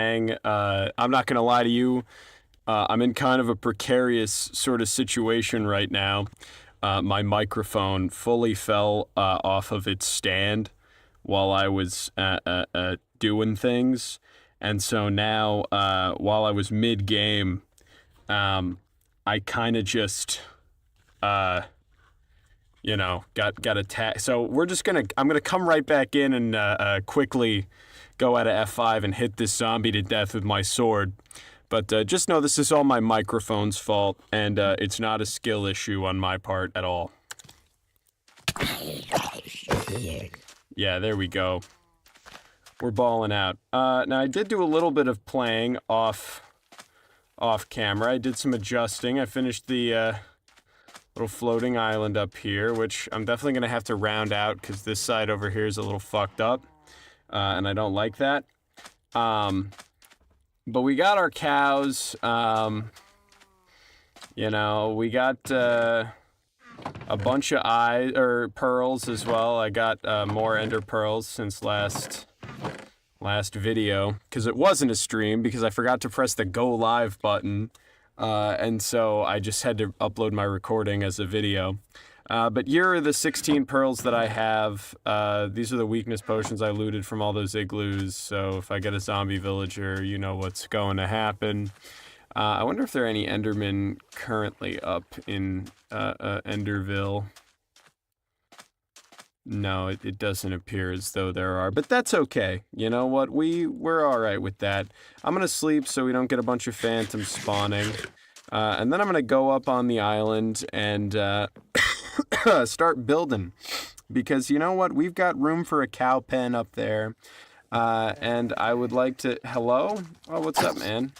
playing. I'm not gonna lie to you. I'm in kind of a precarious sort of situation right now. My microphone fully fell off of its stand while I was doing things, and so now while I was mid game, I kind of just got attacked. So I'm gonna come right back in and quickly go out of F5 and hit this zombie to death with my sword. But just know this is all my microphone's fault, and it's not a skill issue on my part at all. Yeah, there we go. We're balling out. Now, I did do a little bit of playing off camera. I did some adjusting. I finished the little floating island up here, which I'm definitely going to have to round out because this side over here is a little fucked up, and I don't like that. But we got our cows. We got a bunch of pearls as well. I got more ender pearls since last video, because it wasn't a stream, because I forgot to press the go live button, and so I just had to upload my recording as a video. But here are the 16 pearls that I have. These are the weakness potions I looted from all those igloos, so if I get a zombie villager, you know what's going to happen. I wonder if there are any Endermen currently up in Enderville. No, it doesn't appear as though there are, but that's okay. You know what? We're all right with that. I'm gonna sleep so we don't get a bunch of phantoms spawning, and then I'm gonna go up on the island and start building, because you know what? We've got room for a cow pen up there, and I would like to. Hello? Oh, what's up, man?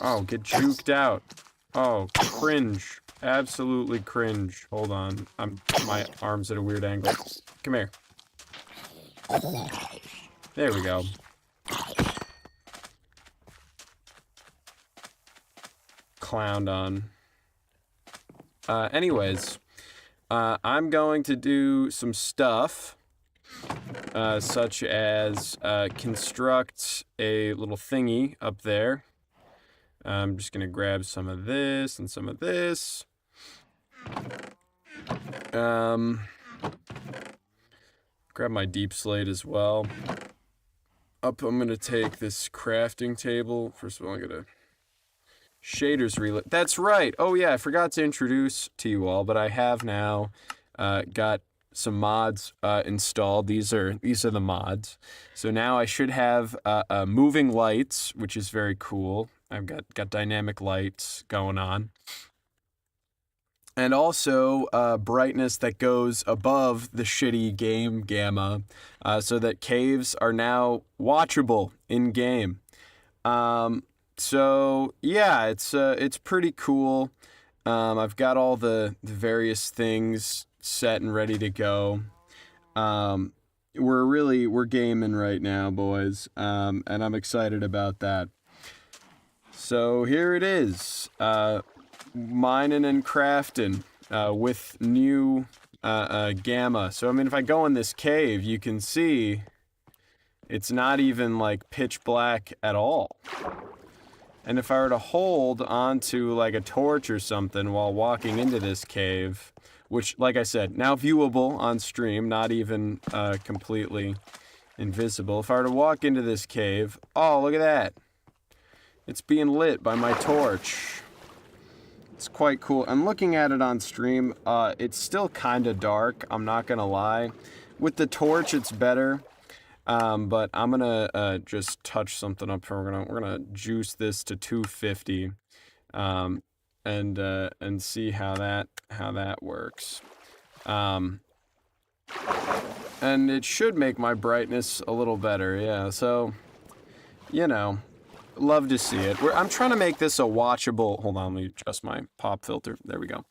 Oh, get juked out. Oh, cringe. Absolutely cringe. Hold on. My arm's at a weird angle. Come here. There we go. Clowned on. Anyways, I'm going to do some stuff, such as construct a little thingy up there. I'm just gonna grab some of this and some of this. Grab my deep slate as well. I'm gonna take this crafting table. First of all, I'm gonna shaders relit. That's right. Oh yeah, I forgot to introduce to you all, but I have now got some mods installed. These are the mods. So now I should have moving lights, which is very cool. I've got dynamic lights going on. And also brightness that goes above the shitty game gamma, so that caves are now watchable in game. So yeah, it's pretty cool. I've got all the various things set and ready to go. We're gaming right now, boys, and I'm excited about that. So here it is, mining and crafting with new gamma. So I mean, if I go in this cave, you can see it's not even like pitch black at all. And if I were to hold onto like a torch or something while walking into this cave, which, like I said, now viewable on stream, not even completely invisible. If I were to walk into this cave, oh, look at that. It's being lit by my torch. It's quite cool. I'm looking at it on stream. It's still kind of dark, I'm not gonna lie. With the torch, it's better. But I'm gonna just touch something up here. We're gonna juice this to 250, and see how that works. And it should make my brightness a little better. Yeah. So, you know, love to see it. I'm trying to make this a watchable. Hold on, let me adjust my pop filter. There we go.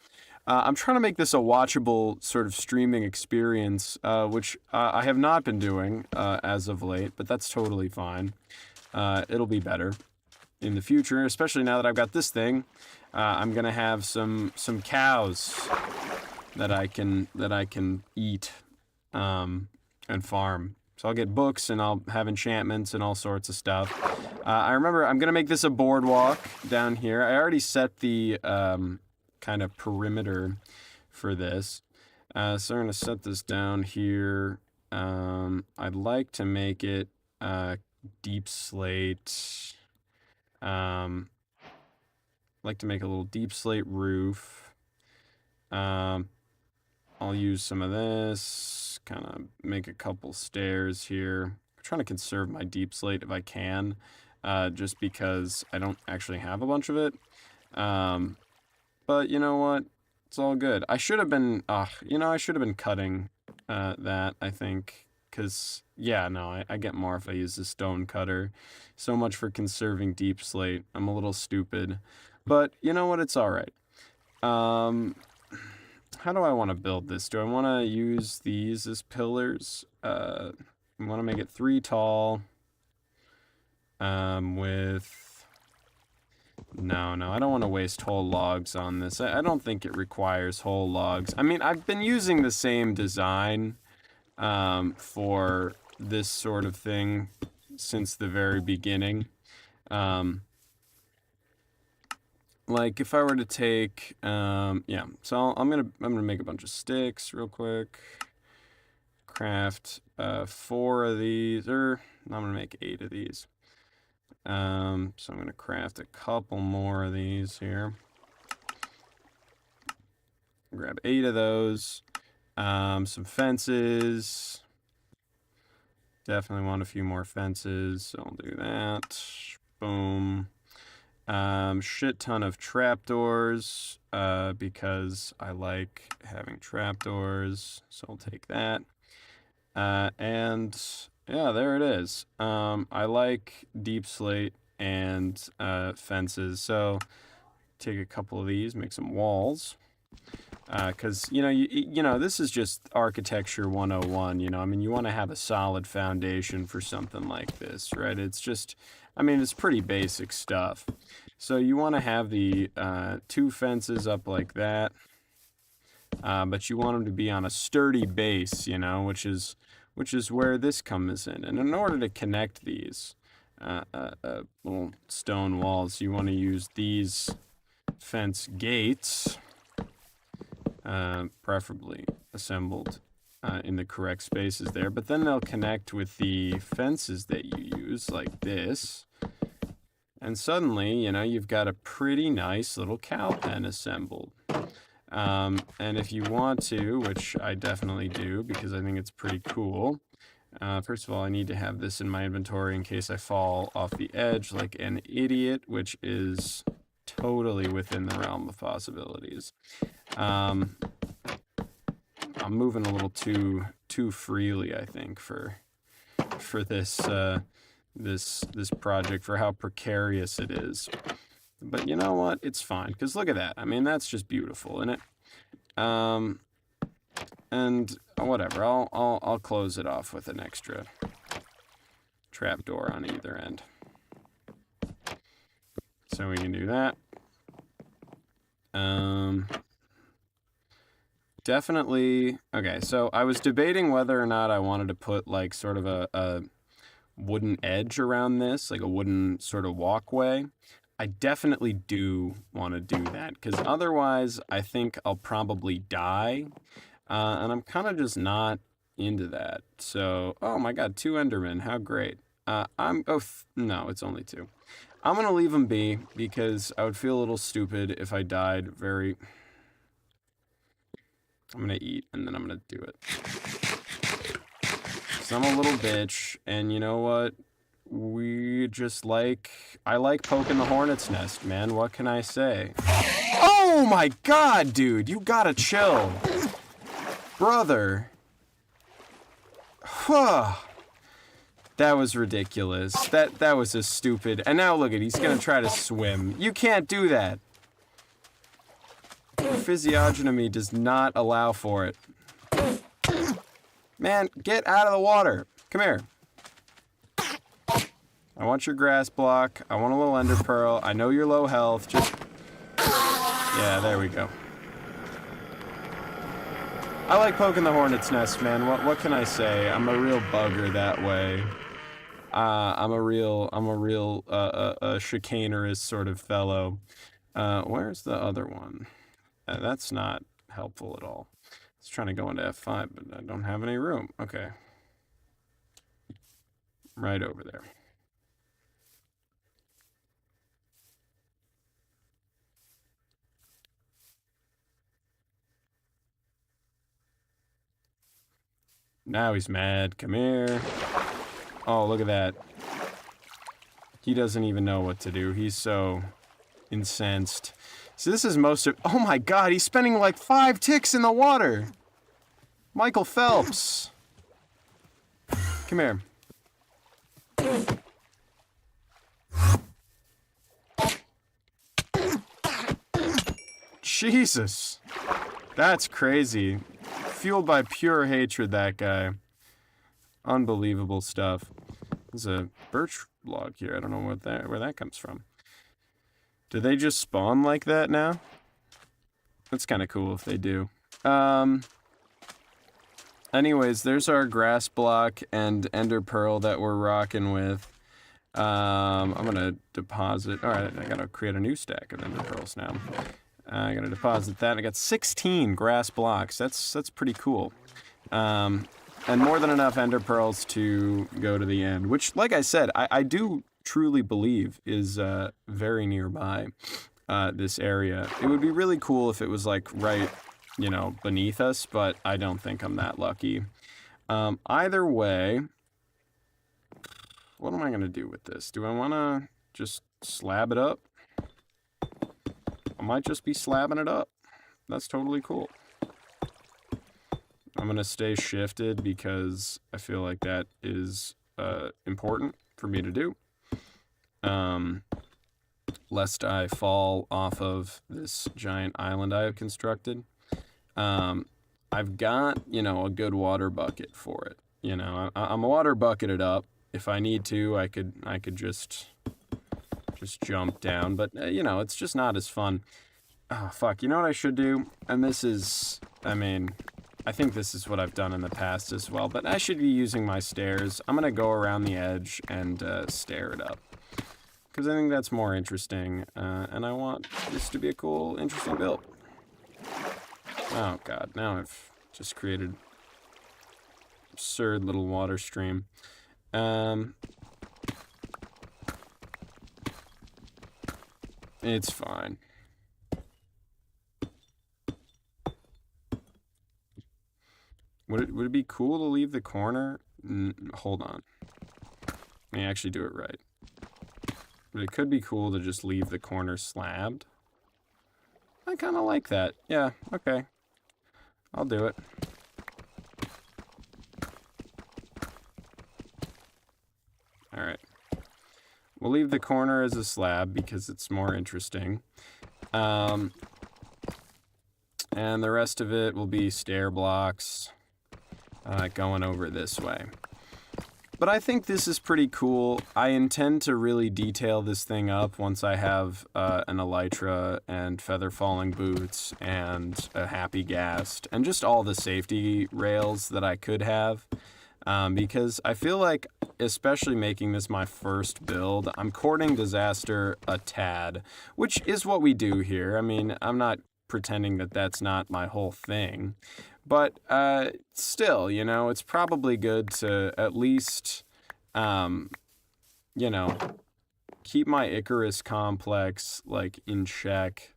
I'm trying to make this a watchable sort of streaming experience, which I have not been doing as of late, but that's totally fine. It'll be better in the future, especially now that I've got this thing. I'm gonna have some cows that I can eat and farm. So I'll get books and I'll have enchantments and all sorts of stuff. I remember I'm going to make this a boardwalk down here. I already set the kind of perimeter for this. So I'm going to set this down here. I'd like to make it deep slate. I'd like to make a little deep slate roof. I'll use some of this, kind of make a couple stairs here. I'm trying to conserve my deep slate if I can, just because I don't actually have a bunch of it. But you know what? It's all good. I should have been, I should have been cutting that, I think. Because, yeah, no, I get more if I use the stone cutter. So much for conserving deep slate. I'm a little stupid. But you know what? It's all right. How do I want to build this? Do I want to use these as pillars? I want to make it 3 tall. No, I don't want to waste whole logs on this. I don't think it requires whole logs. I mean, I've been using the same design for this sort of thing since the very beginning. Like if I were to take, yeah, so I'm gonna make a bunch of sticks real quick. Craft 4 of these, or I'm gonna make 8 of these. So I'm gonna craft a couple more of these here. Grab 8 of those. Some fences. Definitely want a few more fences, so I'll do that. Boom. Shit ton of trapdoors, because I like having trapdoors, so I'll take that. And yeah, there it is. I like deep slate and fences, so take a couple of these, make some walls. Because, you know, this is just architecture 101, I mean, you want to have a solid foundation for something like this, right? It's just, I mean, it's pretty basic stuff. So you want to have the 2 fences up like that, but you want them to be on a sturdy base, which is where this comes in. And in order to connect these little stone walls, you want to use these fence gates, preferably assembled in the correct spaces there, but then they'll connect with the fences that you use like this, and suddenly you've got a pretty nice little cow pen assembled. And if you want to, which I definitely do because I think it's pretty cool, first of all, I need to have this in my inventory in case I fall off the edge like an idiot, which is totally within the realm of possibilities. I'm moving a little too freely, I think, for this this project, for how precarious it is. But you know what? It's fine, because look at that. I mean, that's just beautiful, isn't it? And whatever. I'll close it off with an extra trapdoor on either end. So we can do that. Definitely. Okay, so I was debating whether or not I wanted to put like sort of a wooden edge around this, like a wooden sort of walkway. I definitely do want to do that, because otherwise I think I'll probably die, and I'm kind of just not into that. So, oh my god, 2 Endermen, how great. No, it's only 2. I'm gonna leave them be, because I would feel a little stupid if I died very... I'm gonna eat, and then I'm gonna do it. So I'm a little bitch, and you know what? I like poking the hornet's nest, man. What can I say? Oh my god, dude! You gotta chill. Brother. That was ridiculous. That was a stupid... And now look at, he's gonna try to swim. You can't do that. Your physiognomy does not allow for it. Man, get out of the water. Come here. I want your grass block. I want a little ender pearl. I know you're low health. Just... Yeah, there we go. I like poking the hornet's nest, man. What can I say? I'm a real bugger that way. I'm a real chicanerous sort of fellow. Where's the other one? That's not helpful at all. I was trying to go into F5, but I don't have any room. Okay. Right over there. Now he's mad. Come here. Oh, look at that. He doesn't even know what to do. He's so incensed. So this is most of... Oh my god, he's spending like 5 ticks in the water. Michael Phelps. Come here. Jesus. That's crazy. Fueled by pure hatred, that guy. Unbelievable stuff. There's a birch log here. I don't know where that comes from. Do they just spawn like that now? That's kind of cool if they do. Anyways, there's our grass block and ender pearl that we're rocking with. I'm gonna deposit. All right, I gotta create a new stack of ender pearls now. I gotta deposit that. I got 16 grass blocks. That's pretty cool. And more than enough ender pearls to go to the end, which, like I said, I do truly believe is very nearby this area. It would be really cool if it was like right, you know, beneath us, but I don't think I'm that lucky. Either way, what am I gonna do with this? Do I wanna just slab it up? I might just be slabbing it up. That's totally cool. I'm gonna stay shifted because I feel like that is important for me to do. Lest I fall off of this giant island I have constructed. I've got, you know, a good water bucket for it. You know, I'm water bucketed up. If I need to, I could just jump down, but you know, it's just not as fun. Oh, fuck, you know what I should do? And this is, I mean, I think this is what I've done in the past as well, but I should be using my stairs. I'm gonna go around the edge and stair it up. Because I think that's more interesting, and I want this to be a cool, interesting build. Oh god, now I've just created absurd little water stream. It's fine. Would it be cool to leave the corner? Hold on. Let me actually do it right. But it could be cool to just leave the corner slabbed. I kind of like that. Yeah, okay. I'll do it. Alright. We'll leave the corner as a slab because it's more interesting. And the rest of it will be stair blocks going over this way. But I think this is pretty cool. I intend to really detail this thing up once I have an elytra and feather falling boots and a happy ghast and just all the safety rails that I could have. Because I feel like, especially making this my first build, I'm courting disaster a tad, which is what we do here. I mean, I'm not pretending that that's not my whole thing. But still, you know, it's probably good to at least, you know, keep my Icarus complex, like, in check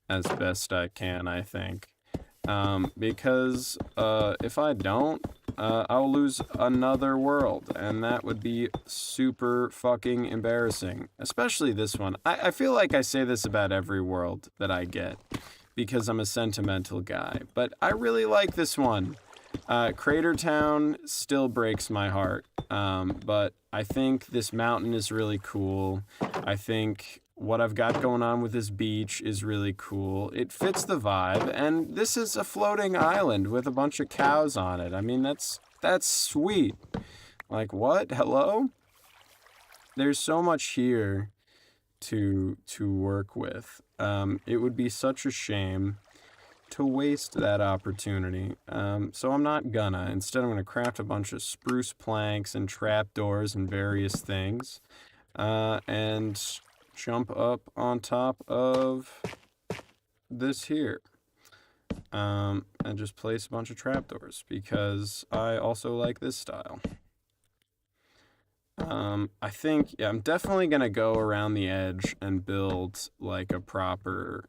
as best I can, I think. Because if I don't, I'll lose another world, and that would be super fucking embarrassing. Especially this one. I feel like I say this about every world that I get, because I'm a sentimental guy, but I really like this one. Crater Town still breaks my heart, but I think this mountain is really cool. I think what I've got going on with this beach is really cool. It fits the vibe, and this is a floating island with a bunch of cows on it. I mean, that's sweet. Like, what? Hello? There's so much here to work with. It would be such a shame to waste that opportunity. So I'm not gonna. Instead, I'm gonna craft a bunch of spruce planks and trapdoors and various things, and jump up on top of this here. And just place a bunch of trapdoors because I also like this style. I think, yeah, I'm definitely gonna go around the edge and build like a proper,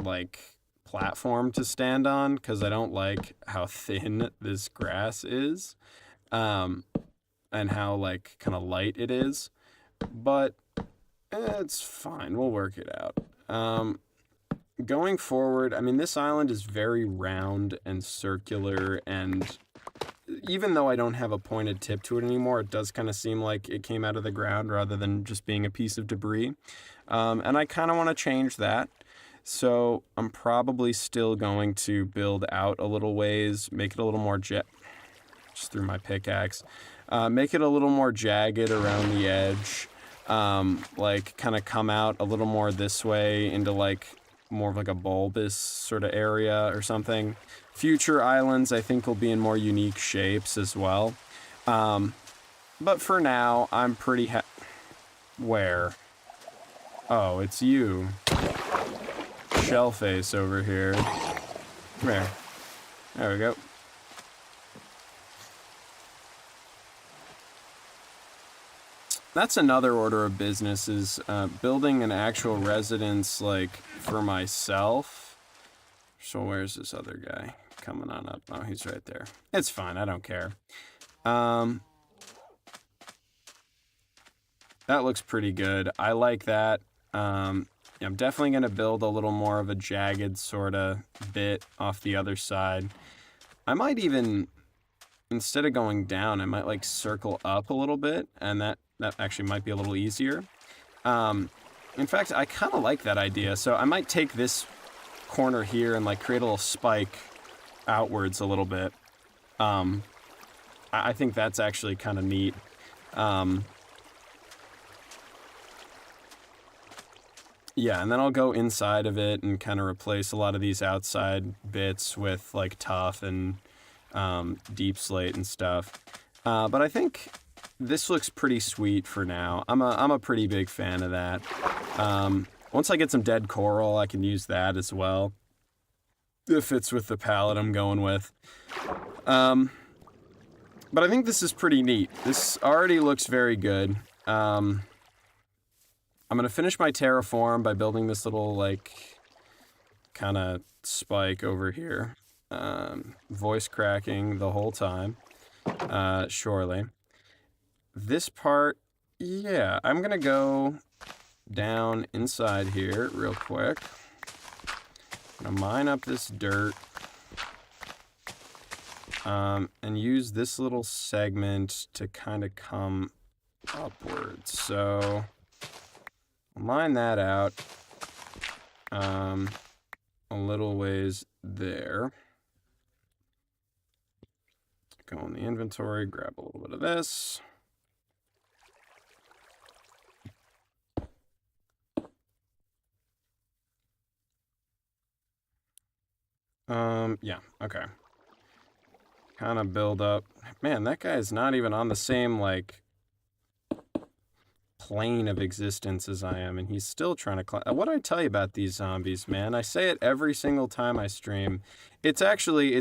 like platform to stand on because I don't like how thin this grass is, and how like kind of light it is, but it's fine. We'll work it out. Going forward, I mean, this island is very round and circular, and even though I don't have a pointed tip to it anymore, it does kind of seem like it came out of the ground rather than just being a piece of debris. And I kind of want to change that. So I'm probably still going to build out a little ways, make it a little more just through my pickaxe, make it a little more jagged around the edge, like kind of come out a little more this way into like more of like a bulbous sort of area or something. Future islands, I think, will be in more unique shapes as well. But for now, I'm pretty Where? Oh, it's you. Shellface over here. Come here. There we go. That's another order of business, is building an actual residence like for myself. So where's this other guy coming on up? Oh, he's right there. It's fine. I don't care. That looks pretty good. I like that. I'm definitely going to build a little more of a jagged sort of bit off the other side. I might even, instead of going down, I might like circle up a little bit, and that actually might be a little easier. In fact, I kind of like that idea. So I might take this corner here and like create a little spike outwards a little bit. I think that's actually kind of neat. Yeah, and then I'll go inside of it and kind of replace a lot of these outside bits with like tuff and deep slate and stuff. But I think this looks pretty sweet for now. I'm a pretty big fan of that. Once I get some dead coral, I can use that as well. It fits with the palette I'm going with. But I think this is pretty neat. This already looks very good. I'm going to finish my terraform by building this little, like, kind of spike over here. Voice cracking the whole time. Surely. This part, yeah, I'm going to go down inside here real quick. I'm going to mine up this dirt. And use this little segment to kind of come upwards. So mine that out a little ways there. Go in the inventory, grab a little bit of this. Yeah, okay. Kind of build up. Man, that guy is not even on the same, like, plane of existence as I am, and he's still trying to climb. What do I tell you about these zombies, man? I say it every single time I stream. It's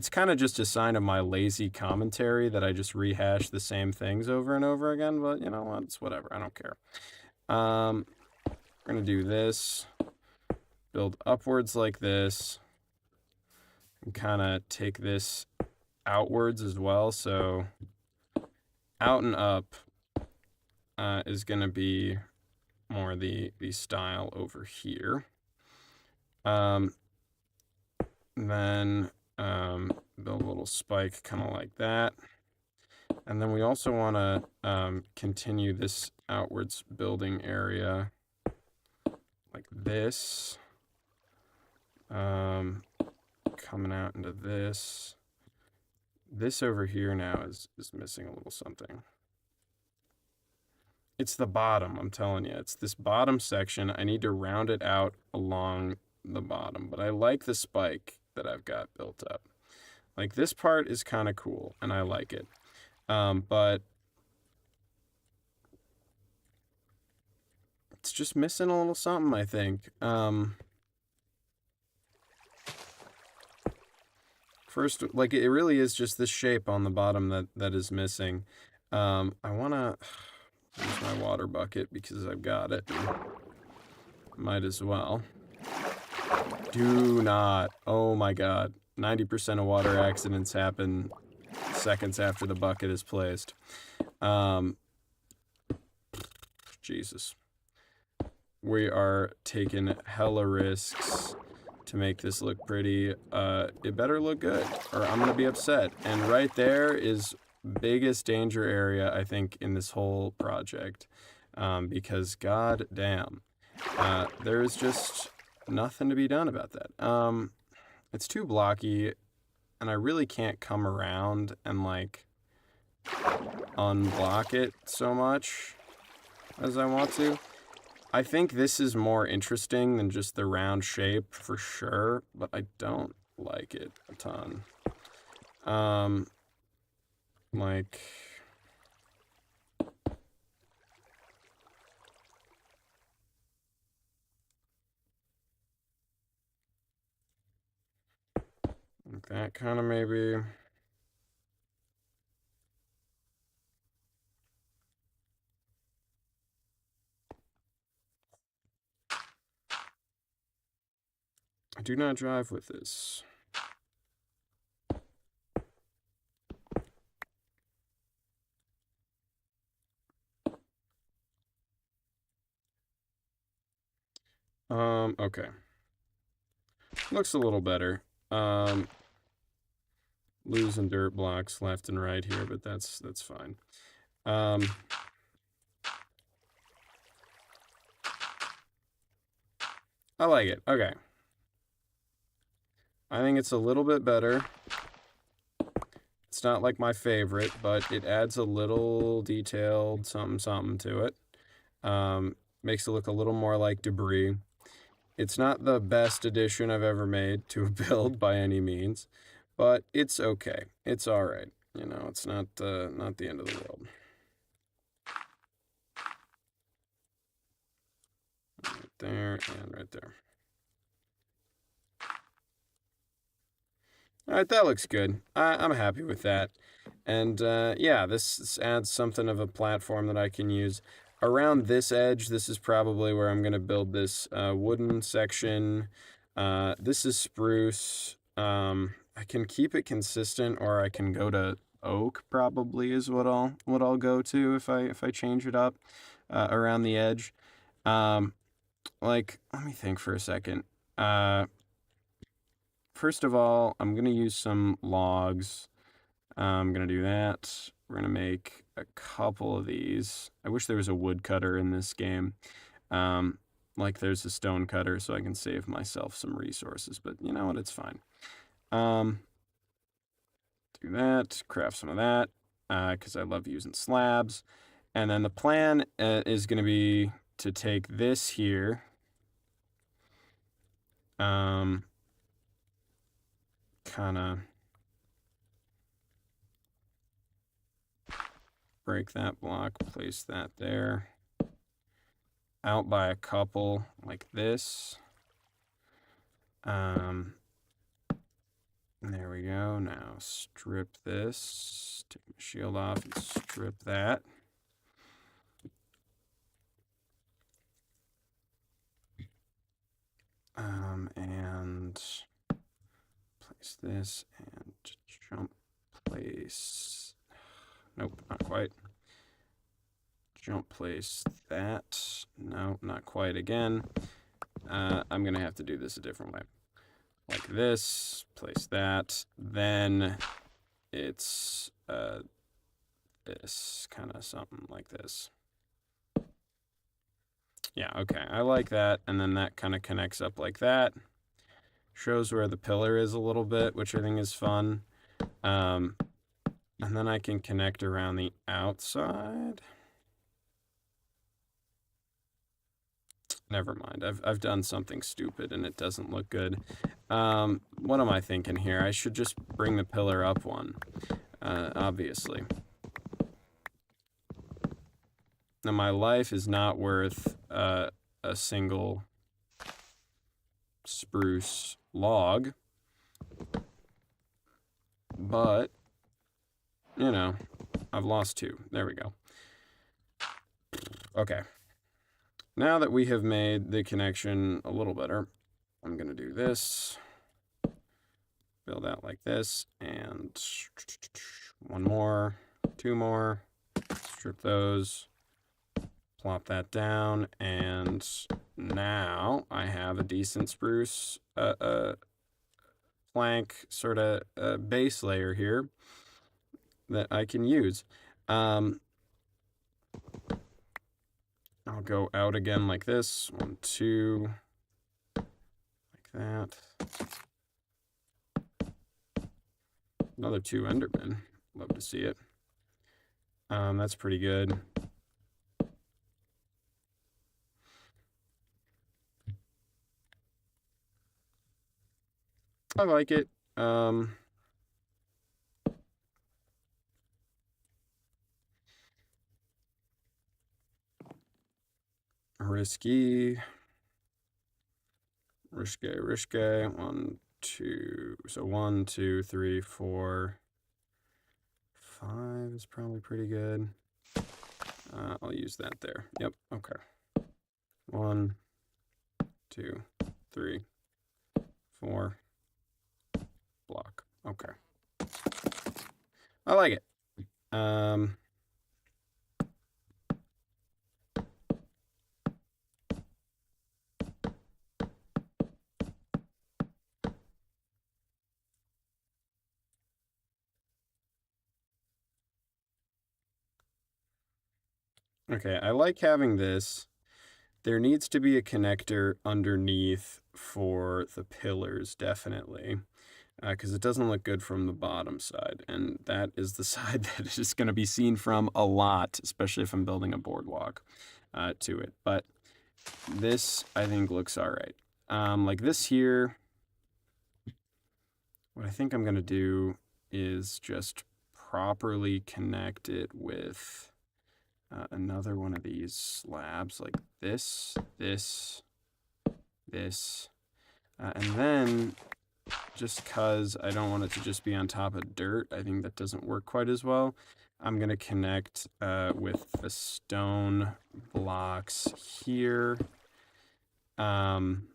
kind of just a sign of my lazy commentary that I just rehash the same things over and over again, but you know what? It's whatever. I don't care. We're gonna do this. Build upwards like this. And kind of take this outwards as well. So out and up is going to be more the style over here. Then build a little spike kind of like that. And then we also want to continue this outwards building area like this. Coming out into this. This over here now is missing a little something. It's the bottom, I'm telling you. It's this bottom section. I need to round it out along the bottom, but I like the spike that I've got built up. Like, this part is kind of cool, and I like it. But it's just missing a little something, I think. First, like, it really is just this shape on the bottom that is missing. I want to use my water bucket because I've got it. Might as well. Do not. Oh my god. 90% of water accidents happen seconds after the bucket is placed. Jesus. We are taking hella risks to make this look pretty. It better look good, or I'm gonna be upset. And right there is biggest danger area, I think, in this whole project. Because god damn, there is just nothing to be done about that. It's too blocky, and I really can't come around and, like, unblock it so much as I want to. I think this is more interesting than just the round shape for sure, but I don't like it a ton. Like, that kind of maybe. I do not drive with this. Okay. Looks a little better. Losing dirt blocks left and right here, but that's fine. I like it. Okay. I think it's a little bit better. It's not like my favorite, but it adds a little detailed something to it. Makes it look a little more like debris. It's not the best addition I've ever made to a build by any means, but it's okay. It's all right. You know, it's not the end of the world. Right there and right there. All right, that looks good. I'm happy with that. And yeah, this adds something of a platform that I can use. Around this edge, this is probably where I'm going to build this wooden section. This is spruce. I can keep it consistent, or I can go to oak. Probably is what I'll go to if I change it up around the edge. Like, let me think for a second. First of all, I'm going to use some logs. I'm going to do that. We're going to make a couple of these. I wish there was a wood cutter in this game. Like there's a stone cutter, so I can save myself some resources. But you know what? It's fine. Do that. Craft some of that. Because I love using slabs. And then the plan is going to be to take this here. Kind of break that block, place that there. Out by a couple like this. There we go. Now strip this. Take my shield off and strip that. And place this and jump place. Nope, not quite. Jump place that. No, not quite again. I'm gonna have to do this a different way. Like this, place that, then it's this kind of something like this. Yeah, okay, I like that, and then that kind of connects up like that. Shows where the pillar is a little bit, which I think is fun. And then I can connect around the outside. Never mind. I've done something stupid and it doesn't look good. What am I thinking here? I should just bring the pillar up one, obviously. Now my life is not worth a single spruce log, but you know, I've lost 2. There we go. Okay. Now that we have made the connection a little better, I'm going to do this, build out like this, and 1 more, 2 more, strip those, plop that down, and now I have a decent spruce plank sort of base layer here that I can use. I'll go out again like this. 1, 2, like that. Another 2 Endermen. Love to see it. That's pretty good. I like it. Risky. 1, 2. So 1, 2, 3, 4, 5 is probably pretty good. I'll use that there. Yep. Okay. 1, 2, 3, 4. Block. Okay. I like it. Okay, I like having this. There needs to be a connector underneath for the pillars, definitely, because it doesn't look good from the bottom side, and that is the side that is going to be seen from a lot, especially if I'm building a boardwalk to it. But this, I think, looks all right. Like this here, what I think I'm going to do is just properly connect it with another one of these slabs like this, this, this, and then just because I don't want it to just be on top of dirt, I think that doesn't work quite as well. I'm going to connect with the stone blocks here. And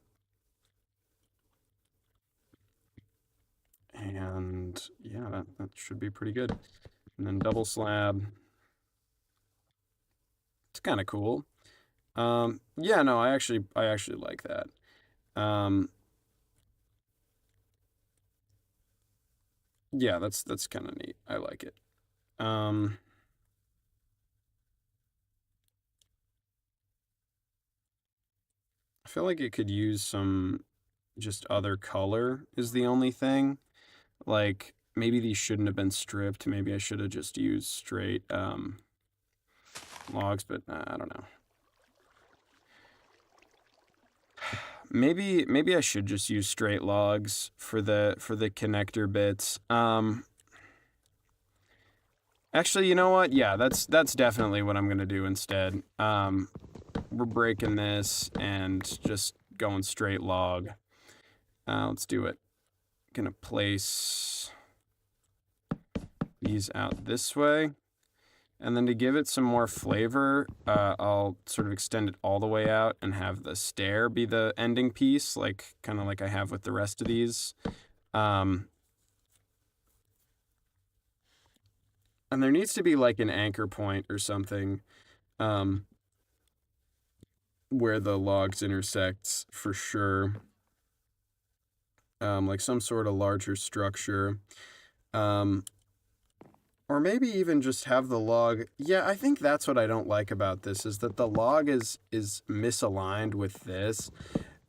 yeah, that should be pretty good. And then double slab. It's kind of cool. Yeah, no, I actually like that. Yeah, that's kind of neat. I like it. I feel like it could use some just other color is the only thing. Like maybe these shouldn't have been stripped. Maybe I should have just used straight logs, but I don't know. Maybe I should just use straight logs for the connector bits. Actually, you know what? Yeah, that's definitely what I'm gonna do instead. We're breaking this and just going straight log. Let's do it. Gonna place these out this way. And then to give it some more flavor, I'll sort of extend it all the way out and have the stair be the ending piece, like kind of like I have with the rest of these. And there needs to be like an anchor point or something where the logs intersects for sure. Like some sort of larger structure. Or maybe even just have the log. Yeah, I think that's what I don't like about this is that the log is misaligned with this.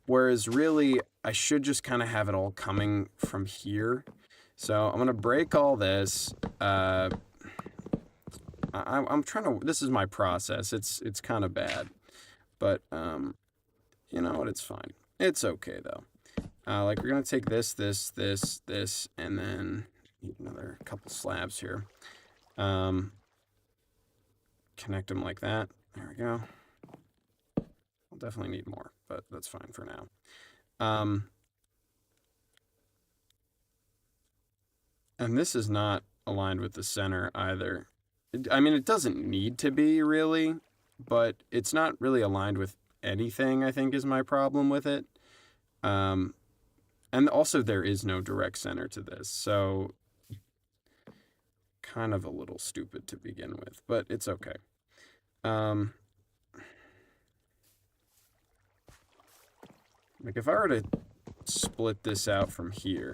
Whereas really, I should just kind of have it all coming from here. So I'm going to break all this. I'm trying to, this is my process. It's kind of bad. But you know what? It's fine. It's okay, though. Like, we're going to take this, and then need another couple slabs here. Connect them like that. There we go. We'll definitely need more, but that's fine for now. And this is not aligned with the center either. I mean, it doesn't need to be, really, but it's not really aligned with anything, I think, is my problem with it. And also, there is no direct center to this, so kind of a little stupid to begin with, but it's okay. Like, if I were to split this out from here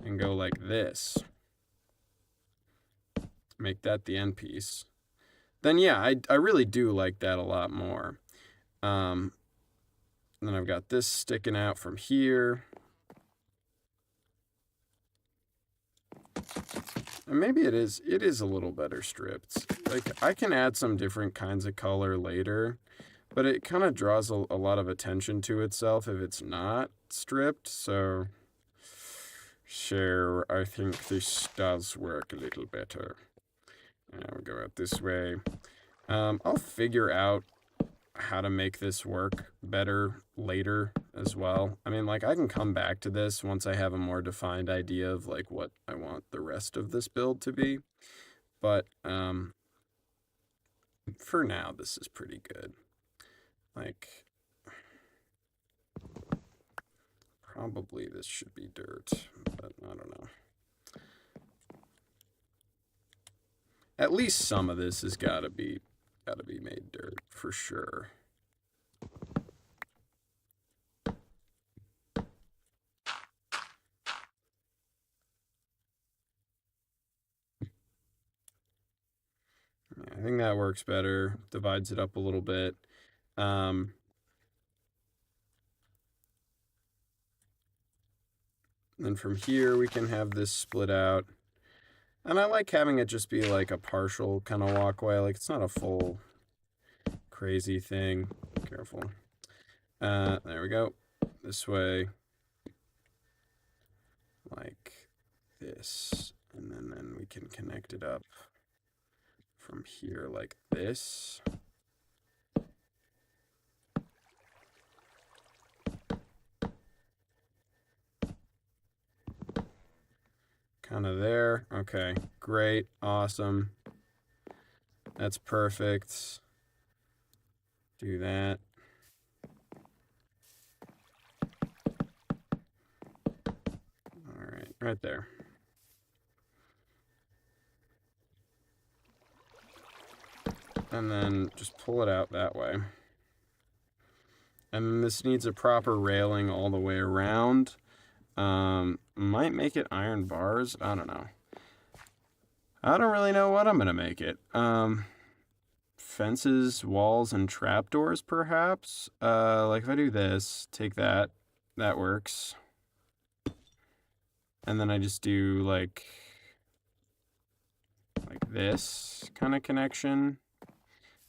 and go like this, make that the end piece, then yeah, I really do like that a lot more. And then I've got this sticking out from here. And maybe it is a little better stripped. Like, I can add some different kinds of color later, but it kind of draws a lot of attention to itself if it's not stripped, so sure, I think this does work a little better. And we'll go out this way. I'll figure out how to make this work better later as well. I mean, like, I can come back to this once I have a more defined idea of, like, what I want the rest of this build to be. But, for now, this is pretty good. Like, probably this should be dirt, but I don't know. At least some of this has gotta be made dirt, for sure. I think that works better. Divides it up a little bit. Then from here we can have this split out. And I like having it just be like a partial kind of walkway. Like, it's not a full crazy thing. Careful. There we go. This way. Like this. And then we can connect it up from here like this. Kind of there. Okay, great, awesome. That's perfect. Do that. All right, right there. And then just pull it out that way. And then this needs a proper railing all the way around. Might make it iron bars. I don't know. I don't really know what I'm gonna make it. Fences, walls, and trapdoors, perhaps. Like, if I do this, take that, that works. And then I just do like this kind of connection.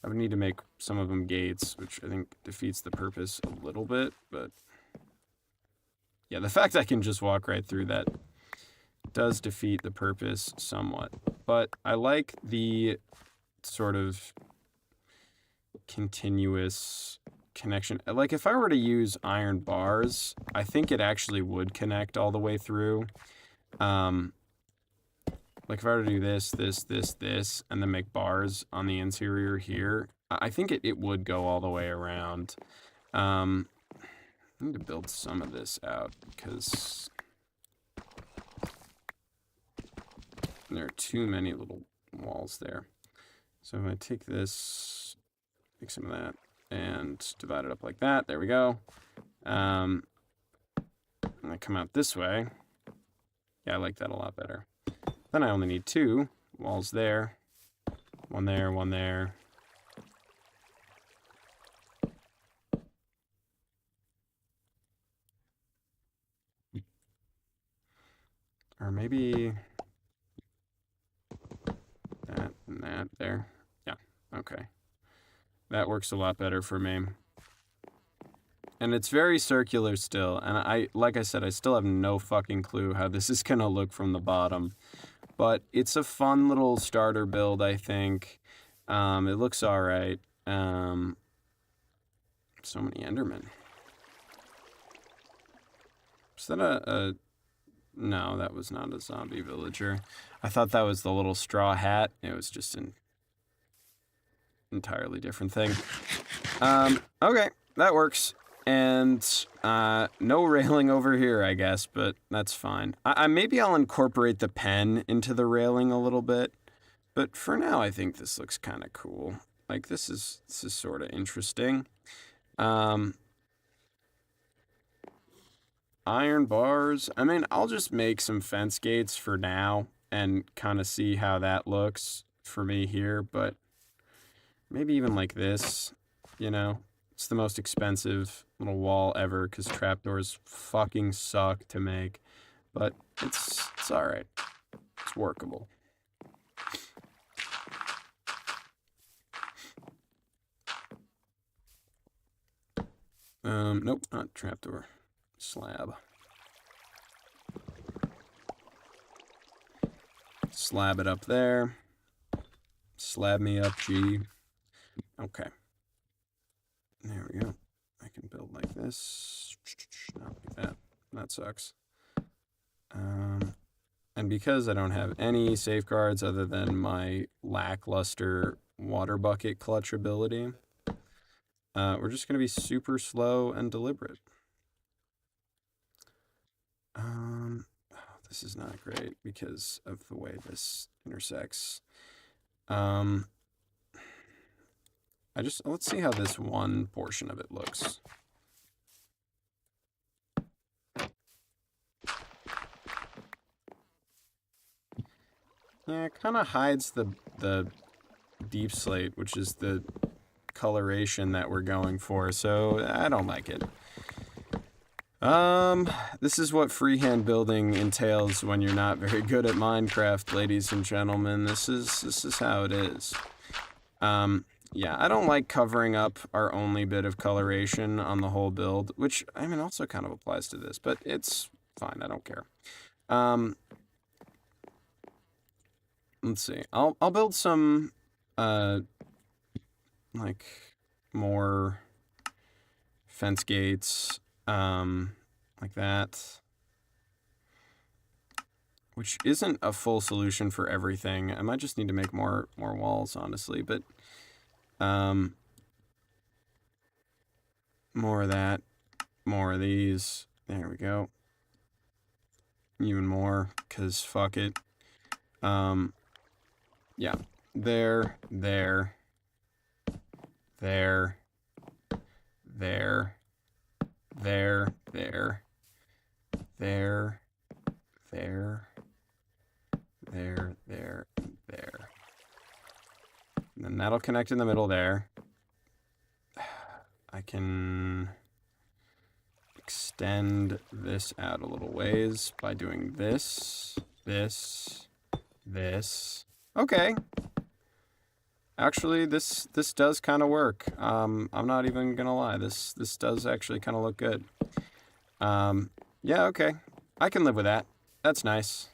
I would need to make some of them gates, which I think defeats the purpose a little bit, but yeah, the fact I can just walk right through that does defeat the purpose somewhat. But I like the sort of continuous connection. Like, if I were to use iron bars, I think it actually would connect all the way through. Like, if I were to do this, and then make bars on the interior here, I think it would go all the way around. I need to build some of this out because there are too many little walls there. So if I take this, make some of that, and divide it up like that, there we go. And I come out this way. Yeah, I like that a lot better. Then I only need 2 walls there. One there, one there. Or maybe that and that there. Yeah, okay. That works a lot better for me. And it's very circular still. And like I said, I still have no fucking clue how this is going to look from the bottom. But it's a fun little starter build, I think. It looks all right. So many Endermen. Is that a... No, that was not a zombie villager. I thought that was the little straw hat. It was just an entirely different thing. Okay, that works. And no railing over here, I guess, but that's fine. Maybe I'll incorporate the pen into the railing a little bit. But for now, I think this looks kind of cool. Like, this is sort of interesting. Iron bars. I mean, I'll just make some fence gates for now and kind of see how that looks for me here. But maybe even like this, you know. It's the most expensive little wall ever because trapdoors fucking suck to make. But it's all right. It's workable. Nope, not trapdoor. Slab. Slab it up there. Slab me up, G. Okay. There we go. I can build like this. Not like that. That sucks. And because I don't have any safeguards other than my lackluster water bucket clutch ability, we're just going to be super slow and deliberate. This is not great because of the way this intersects. Let's see how this one portion of it looks. Yeah, it kind of hides the deep slate, which is the coloration that we're going for, so I don't like it. This is what freehand building entails when you're not very good at Minecraft, ladies and gentlemen. This is how it is. Yeah, I don't like covering up our only bit of coloration on the whole build, which, I mean, also kind of applies to this, but it's fine, I don't care. Let's see. I'll build some, like, more fence gates, like that. Which isn't a full solution for everything. I might just need to make more walls, honestly, but more of that, more of these. There we go. Even more, because fuck it. Yeah. There. And then that'll connect in the middle there. I can extend this out a little ways by doing this. Okay. Actually, this does kind of work. I'm not even gonna lie. This does actually kind of look good. Yeah, okay. I can live with that. That's nice.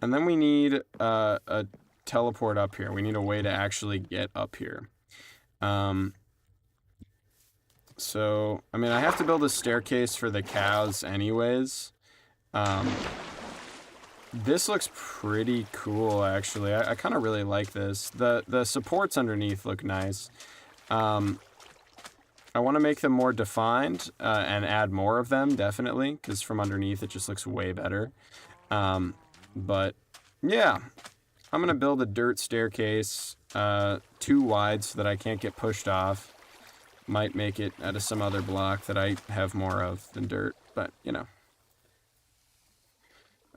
And then we need a teleport up here. We need a way to actually get up here. So, I mean, I have to build a staircase for the cows anyways. This looks pretty cool, actually. I kind of really like this. The supports underneath look nice. I want to make them more defined and add more of them, definitely, because from underneath it just looks way better. But, yeah. I'm going to build a dirt staircase, too wide so that I can't get pushed off. Might make it out of some other block that I have more of than dirt, but, you know.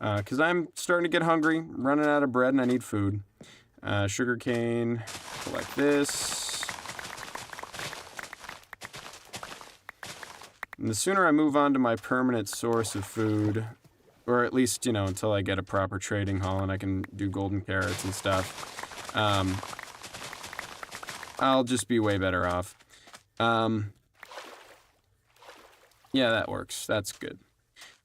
Because I'm starting to get hungry, running out of bread, and I need food. Sugarcane, like this. And the sooner I move on to my permanent source of food, or at least, you know, until I get a proper trading hall and I can do golden carrots and stuff, I'll just be way better off. Yeah, that works. That's good.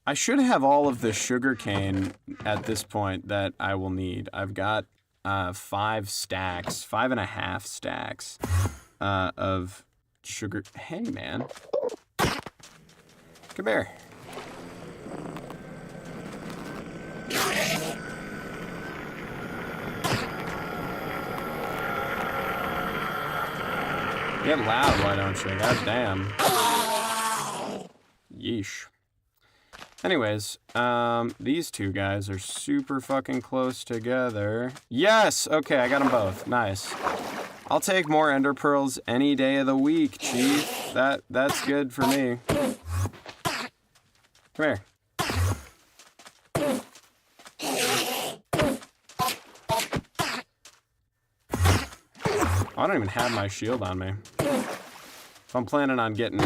I should have all of the sugar cane at this point that I will need. I've got 5.5 stacks of sugar. Hey, man. Come here. Get loud, why don't you? God damn. Yeesh. Anyways, these two guys are super fucking close together. Yes! Okay, I got them both. Nice. I'll take more ender pearls any day of the week, chief. That's good for me. Come here. I don't even have my shield on me. If I'm planning on getting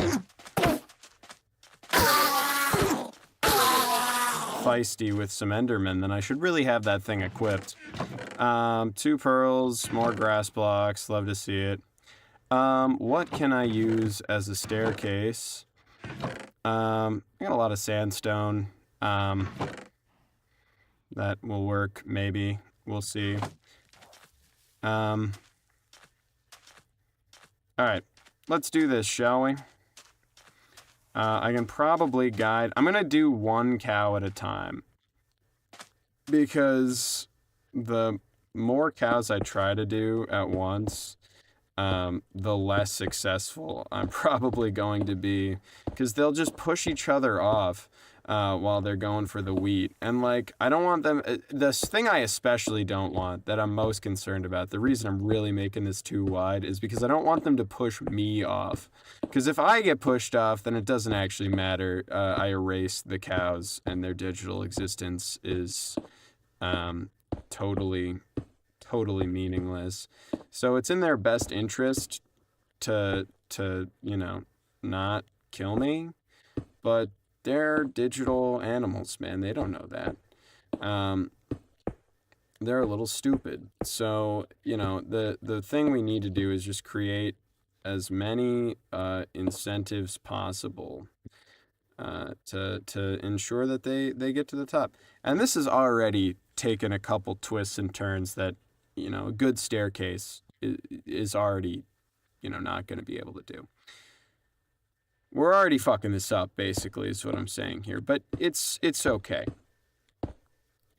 feisty with some endermen, then I should really have that thing equipped. 2 pearls, more grass blocks, love to see it. What can I use as a staircase? I got a lot of sandstone. That will work, maybe. We'll see. Alright, let's do this, shall we? I can probably guide... I'm gonna do 1 cow at a time. Because the more cows I try to do at once, the less successful I'm probably going to be. Because they'll just push each other off while they're going for the wheat. And, like, I don't want them... The thing I especially don't want, that I'm most concerned about, the reason I'm really making this too wide, is because I don't want them to push me off. Because if I get pushed off, then it doesn't actually matter. I erase the cows, and their digital existence is totally meaningless. So it's in their best interest to you know, not kill me. But they're digital animals, man. They don't know that. They're a little stupid. So, you know, the thing we need to do is just create as many incentives possible to ensure that they get to the top. And this has already taken a couple twists and turns that, you know, a good staircase is already, you know, not going to be able to do. We're already fucking this up, basically, is what I'm saying here. But it's okay.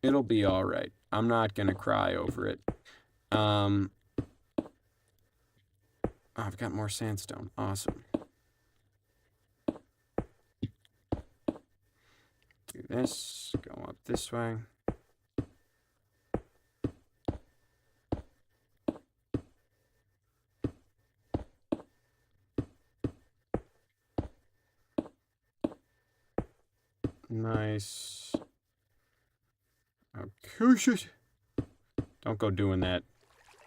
It'll be alright. I'm not gonna cry over it. Oh, I've got more sandstone. Awesome. Do this. Go up this way. Nice. Okay, shit. Don't go doing that.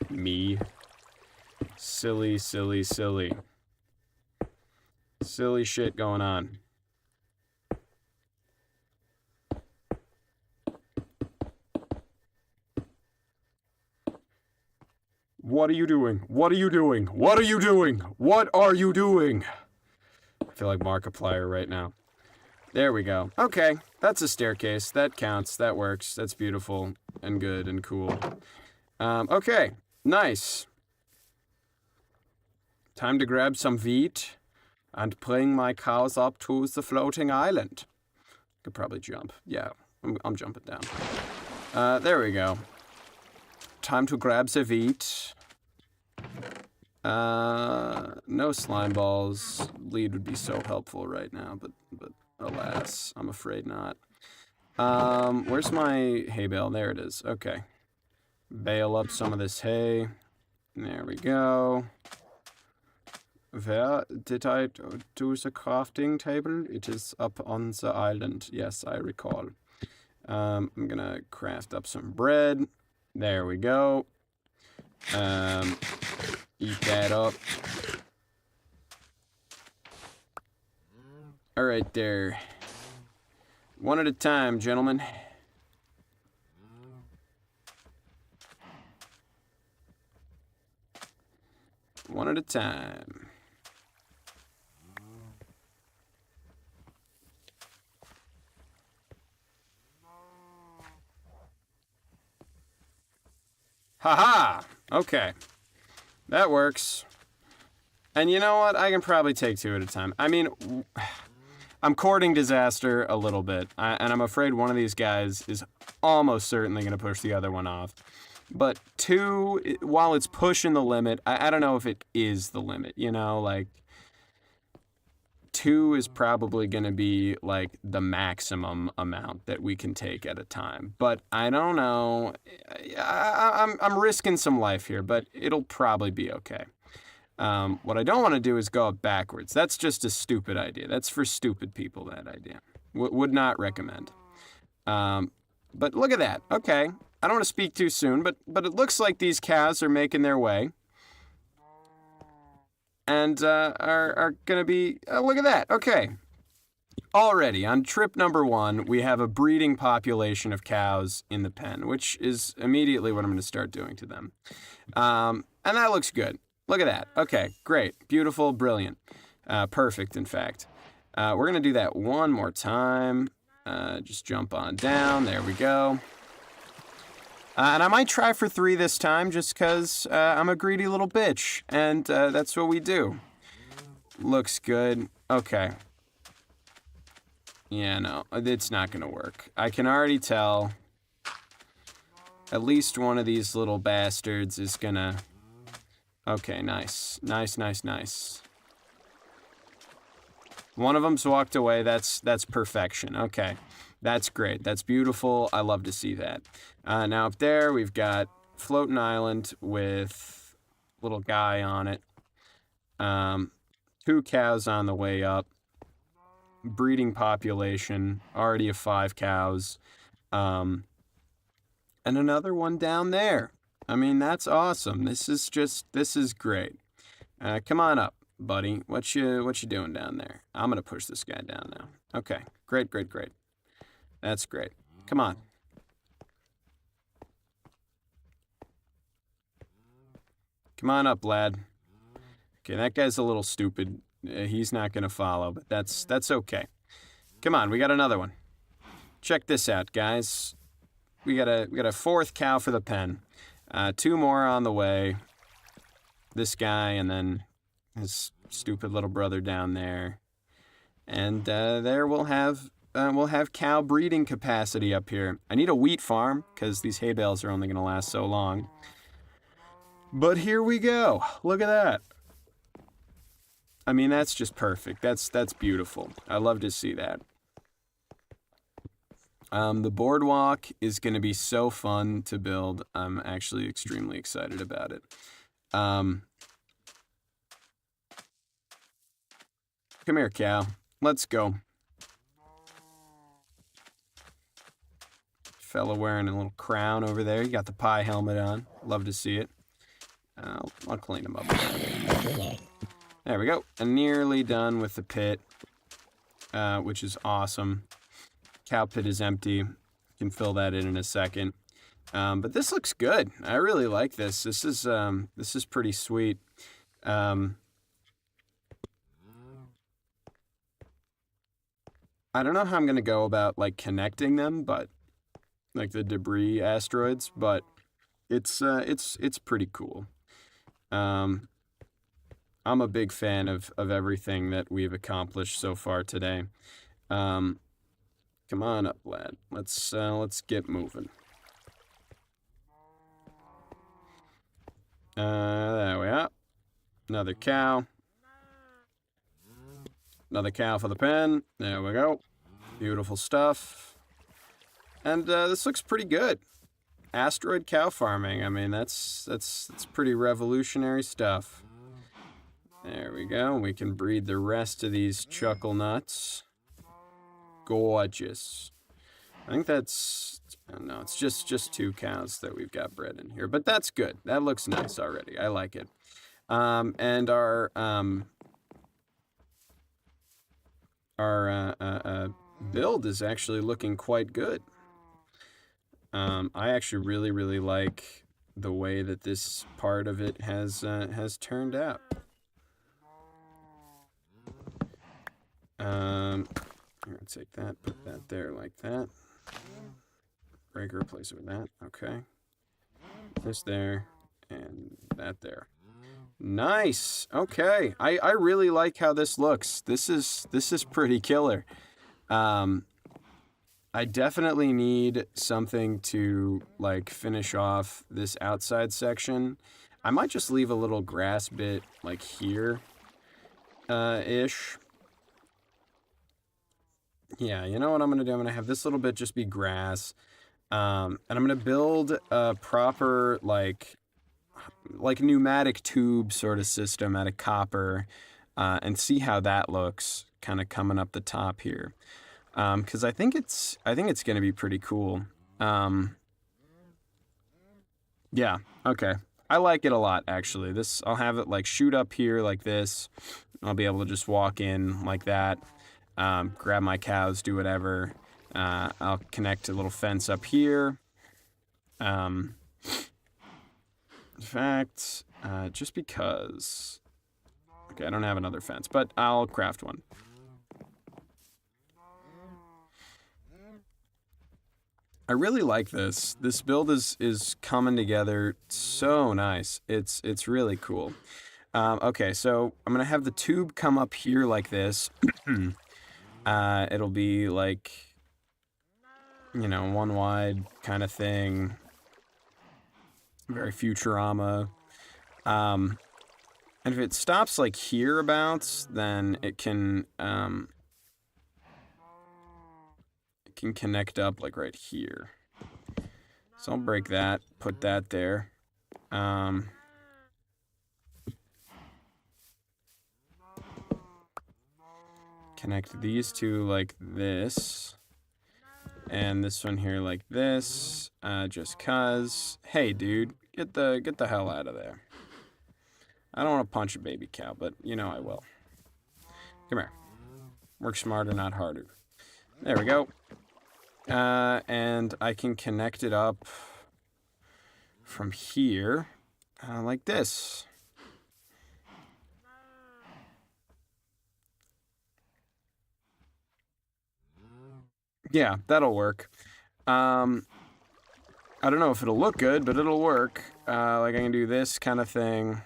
Me. Silly, silly, silly. Silly shit going on. What are you doing? What are you doing? What are you doing? What are you doing? I feel like Markiplier right now. There we go. Okay, that's a staircase. That counts. That works. That's beautiful and good and cool. Okay, nice. Time to grab some wheat and bring my cows up to the floating island. Could probably jump. Yeah, I'm jumping down. There we go. Time to grab the wheat. No slime balls. Lead would be so helpful right now, but alas, I'm afraid not. Where's my hay bale? There it is. Okay. Bale up some of this hay. There we go. Where did I do the crafting table? It is up on the island. Yes, I recall. I'm gonna craft up some bread. There we go. Eat that up. Alright there. One at a time, gentlemen. One at a time. Haha! Okay. That works. And you know what? I can probably take two at a time. I mean, I'm courting disaster a little bit. And I'm afraid one of these guys is almost certainly going to push the other one off. But two, while it's pushing the limit, I don't know if it is the limit, you know? Like, two is probably going to be like the maximum amount that we can take at a time. But I don't know. I'm risking some life here, but it'll probably be okay. What I don't want to do is go up backwards. That's just a stupid idea. That's for stupid people, that idea. Would not recommend. But look at that. Okay. I don't want to speak too soon, but it looks like these cows are making their way. And are going to be... look at that. Okay. Already, on trip number 1, we have a breeding population of cows in the pen, which is immediately what I'm going to start doing to them. And that looks good. Look at that. Okay, great. Beautiful, brilliant. Perfect, in fact. We're going to do that one more time. Just jump on down. There we go. And I might try for 3 this time just because I'm a greedy little bitch. And that's what we do. Looks good. Okay. Yeah, no. It's not going to work. I can already tell. At least one of these little bastards is going to... Okay, nice. Nice. One of them's walked away. That's perfection. Okay. That's great. That's beautiful. I love to see that. Now up there, we've got floating island with little guy on it. 2 cows on the way up. Breeding population, already of 5 cows. And another one down there. I mean, that's awesome. This is great. Come on up, buddy. What you doing down there? I'm gonna push this guy down now. Okay, great. That's great. Come on. Come on up, lad. Okay, that guy's a little stupid. He's not gonna follow, but that's okay. Come on, we got another one. Check this out, guys. We got a 4th cow for the pen. 2 more on the way. This guy and then his stupid little brother down there. And there we'll have cow breeding capacity up here. I need a wheat farm because these hay bales are only going to last so long. But here we go. Look at that. I mean, that's just perfect. That's beautiful. I love to see that. The boardwalk is going to be so fun to build. I'm actually extremely excited about it. Come here, cow. Let's go. Fella wearing a little crown over there. You got the pie helmet on. Love to see it. I'll clean him up. There we go. I'm nearly done with the pit, which is awesome. Cow pit is empty. Can fill that in a second. But this looks good. I really like this. This is pretty sweet. I don't know how I'm gonna go about like connecting them, but like the debris asteroids, but it's pretty cool. I'm a big fan of everything that we've accomplished so far today. Come on up, lad. Let's get moving. There we are. Another cow. Another cow for the pen. There we go. Beautiful stuff. And this looks pretty good. Asteroid cow farming. I mean, that's pretty revolutionary stuff. There we go. We can breed the rest of these chuckle nuts. Gorgeous. I think that's... No, it's just 2 cows that we've got bred in here. But that's good. That looks nice already. I like it. And our build is actually looking quite good. I actually really like the way that this part of it has turned out. I'm gonna take that, put that there like that. Breaker, replace it with that. Okay. This there, and that there. Nice. Okay. I really like how this looks. This is pretty killer. I definitely need something to like finish off this outside section. I might just leave a little grass bit like here ish. Yeah, you know what I'm gonna do? I'm gonna have this little bit just be grass. And I'm gonna build a proper like pneumatic tube sort of system out of copper, and see how that looks kind of coming up the top here. Because I think it's gonna be pretty cool. Yeah, okay. I like it a lot actually. This, I'll have it like shoot up here like this. I'll be able to just walk in like that, grab my cows, do whatever. I'll connect a little fence up here. In fact, just because. Okay, I don't have another fence, but I'll craft one. I really like this. This build is coming together so nice. It's really cool. Okay, so I'm gonna have the tube come up here like this. It'll be like, you know, one wide kind of thing. Very Futurama. And if it stops like hereabouts, then it can connect up like right here. So I'll break that, put that there. Connect these two like this. And this one here like this. Just cause. Hey dude, get the hell out of there. I don't want to punch a baby cow, but you know I will. Come here. Work smarter, not harder. There we go. And I can connect it up from here, like this. Yeah, that'll work. I don't know if it'll look good, but it'll work. Like I can do this kind of thing.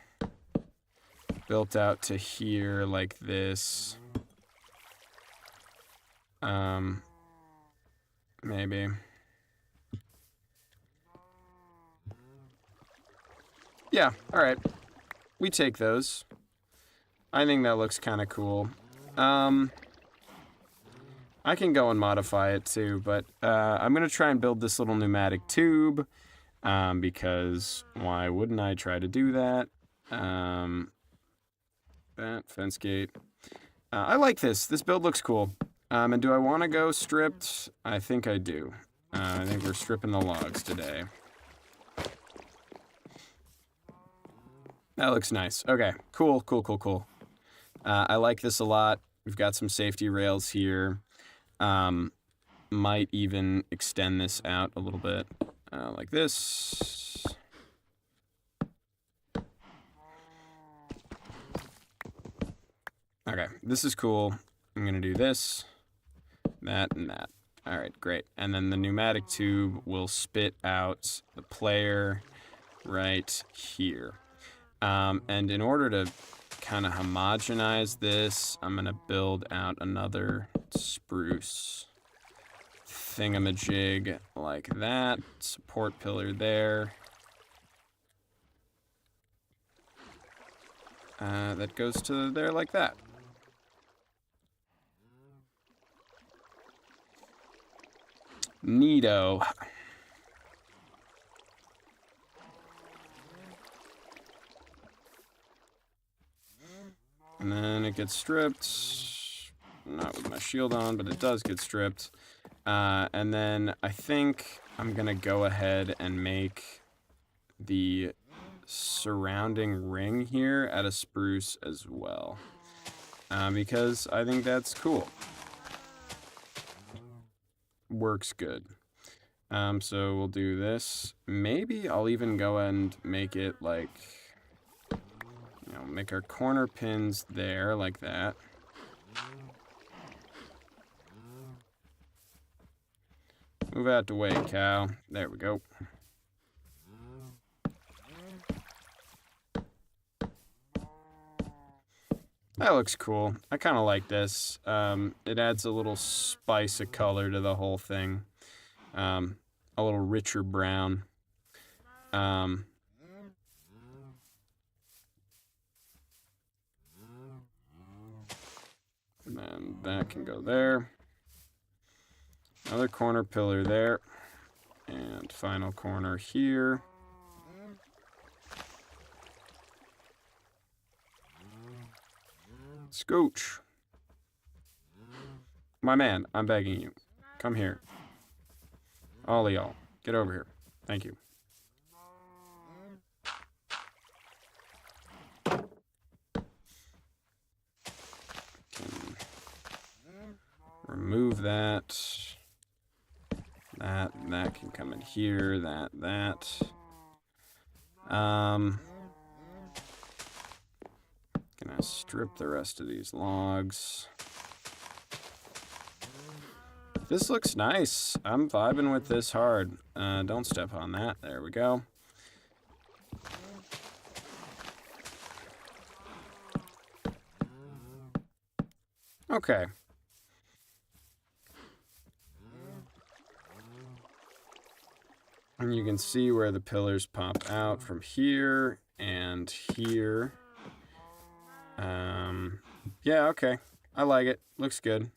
Built out to here like this. Maybe. Yeah, alright. We take those. I think that looks kind of cool. I can go and modify it too, but I'm going to try and build this little pneumatic tube, because why wouldn't I try to do that? That fence gate. I like this. This build looks cool. And do I want to go stripped? I think I do. I think we're stripping the logs today. That looks nice. Okay, cool. I like this a lot. We've got some safety rails here. Might even extend this out a little bit, like this. Okay, this is cool. I'm gonna do this, that, and that. All right, great. And then the pneumatic tube will spit out the player right here. And in order to kind of homogenize this, I'm gonna build out another spruce thingamajig like that. Support pillar there. That goes to there like that. Neato. And then it gets stripped. Not with my shield on, but it does get stripped. And then I think I'm gonna go ahead and make the surrounding ring here out of spruce as well. Because I think that's cool. works good. So we'll do this. Maybe I'll even go and make it like, you know, make our corner pins there like that. Move out the way, cow. There we go. That looks cool. I kind of like this. It adds a little spice of color to the whole thing. A little richer brown. And then that can go there. Another corner pillar there. And final corner here. Scooch. My man, I'm begging you. Come here. All of y'all, get over here. Thank you. Can remove that. That can come in here. That. Gonna strip the rest of these logs. This looks nice. I'm vibing with this hard. Don't step on that. There we go. Okay. And you can see where the pillars pop out from here and here. Yeah, okay. I like it. Looks good.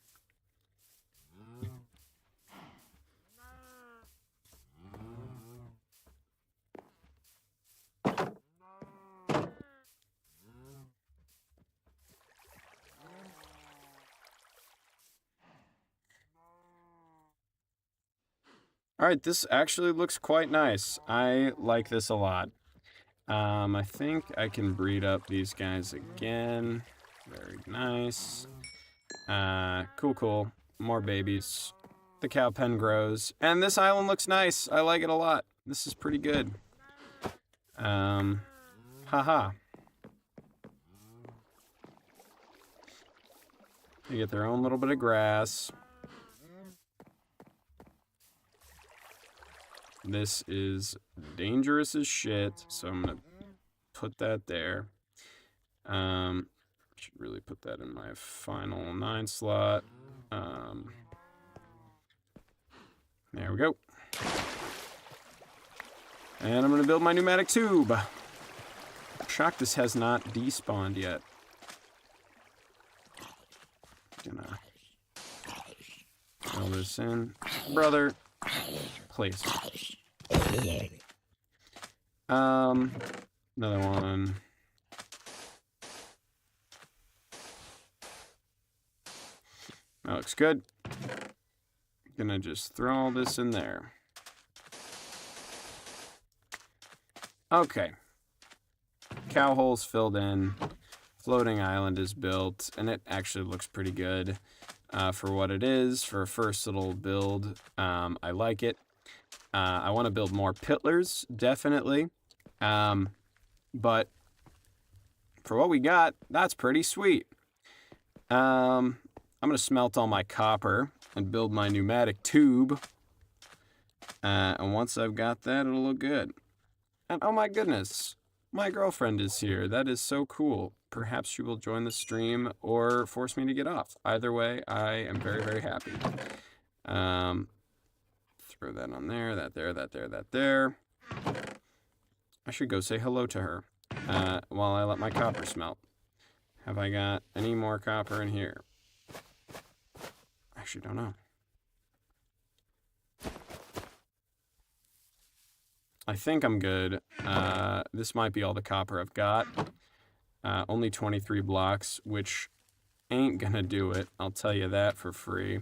All right, this actually looks quite nice. I like this a lot. I think I can breed up these guys again. Very nice. Cool. More babies. The cow pen grows. And this island looks nice. I like it a lot. This is pretty good. Haha. They get their own little bit of grass. This is dangerous as shit, so I'm gonna put that there. Should really put that in my final 9 slot. There we go. And I'm gonna build my pneumatic tube. I'm shocked this has not despawned yet. Gonna fill this in. Brother, please. Another one. That looks good. Gonna just throw all this in there. Okay. Cow hole's filled in. Floating island is built, and it actually looks pretty good for what it is. For a first little build, I like it. I want to build more pittlers, definitely. But for what we got, that's pretty sweet. I'm going to smelt all my copper and build my pneumatic tube. And once I've got that, it'll look good. And oh my goodness, my girlfriend is here. That is so cool. Perhaps she will join the stream or force me to get off. Either way, I am very, very happy. Throw that on there, that there. I should go say hello to her while I let my copper smelt. Have I got any more copper in here? Actually, don't know. I think I'm good. This might be all the copper I've got. Only 23 blocks, which ain't gonna do it. I'll tell you that for free.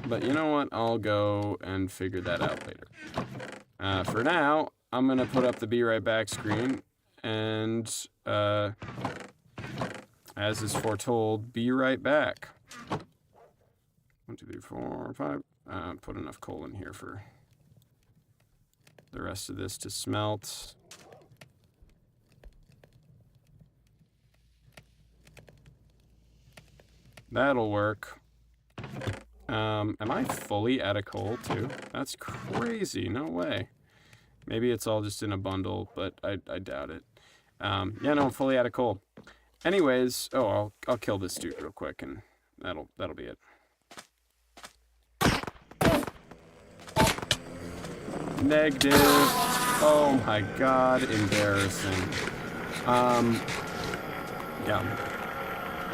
But you know what? I'll go and figure that out later. For now, I'm gonna put up the be right back screen and as is foretold, be right back. 1, 2, 3, 4, 5. Put enough coal in here for the rest of this to smelt. That'll work. Am I fully out of coal too? That's crazy. No way. Maybe it's all just in a bundle, but I doubt it. Yeah, no, I'm fully out of coal. Anyways, I'll kill this dude real quick, and that'll be it. Negative. Oh my god, embarrassing. Yeah.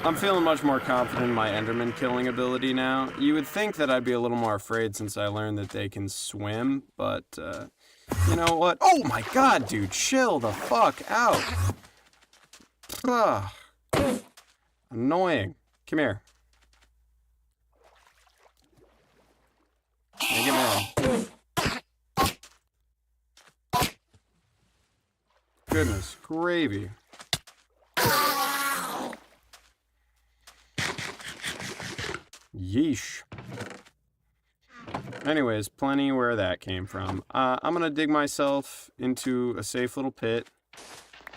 I'm feeling much more confident in my Enderman killing ability now. You would think that I'd be a little more afraid since I learned that they can swim, but, you know what? Oh my god, dude, chill the fuck out. Ugh. Annoying. Come here. Make it mad. Goodness gravy. Yeesh. Anyways, plenty where that came from. I'm gonna dig myself into a safe little pit,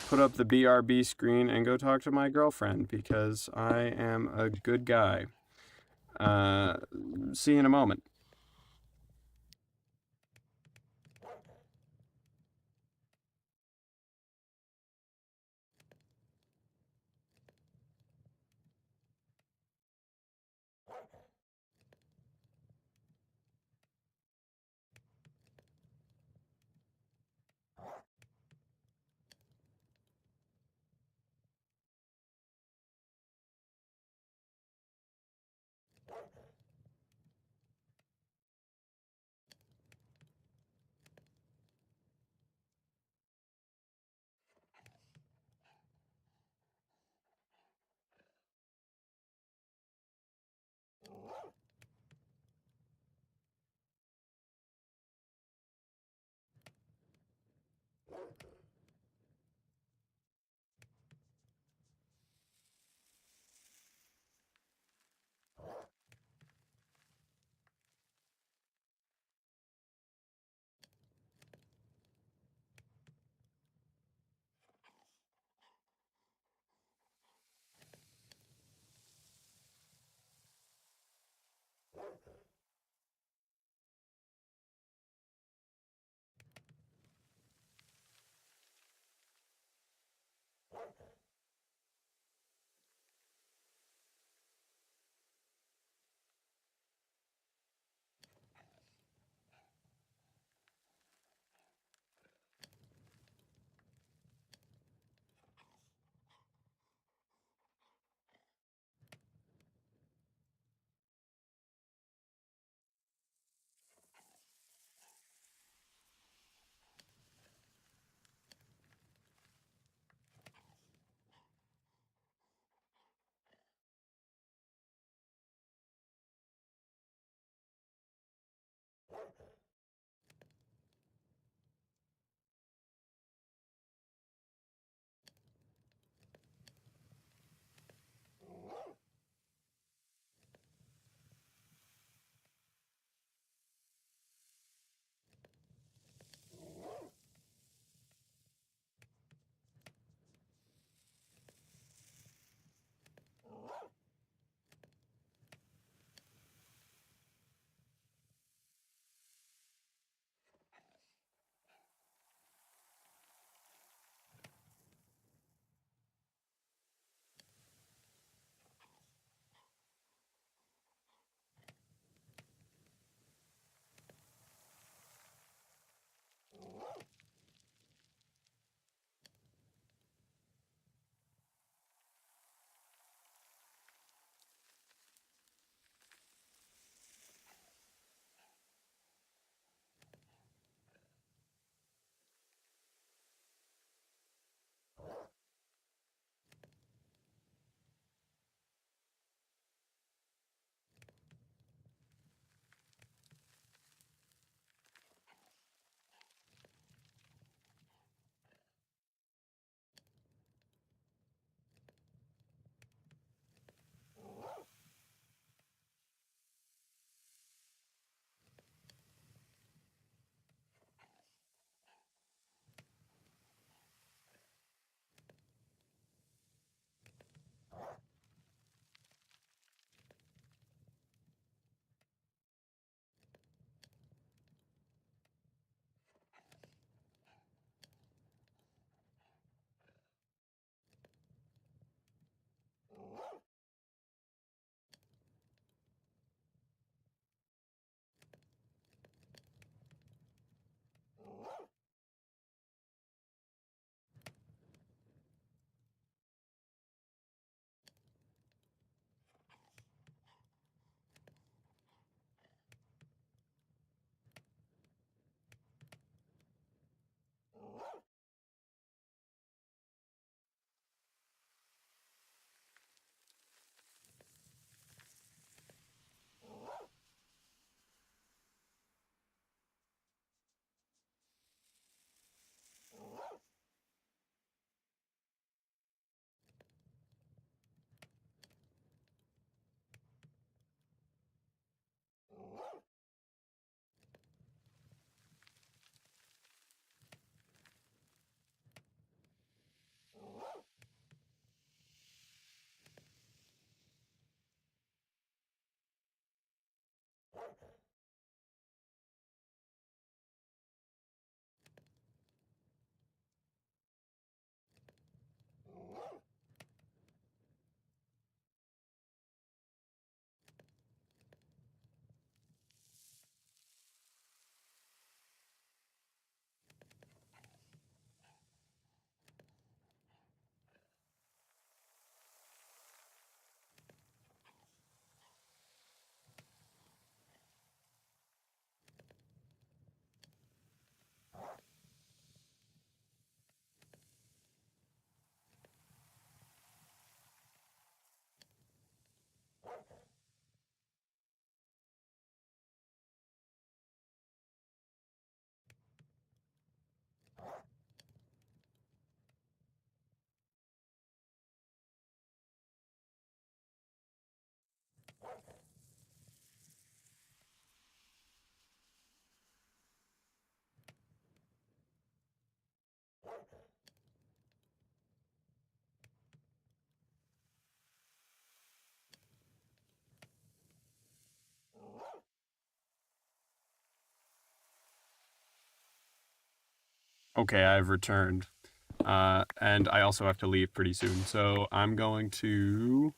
put up the BRB screen, and go talk to my girlfriend because I am a good guy. See you in a moment. Okay, I've returned. And I also have to leave pretty soon. So I'm going to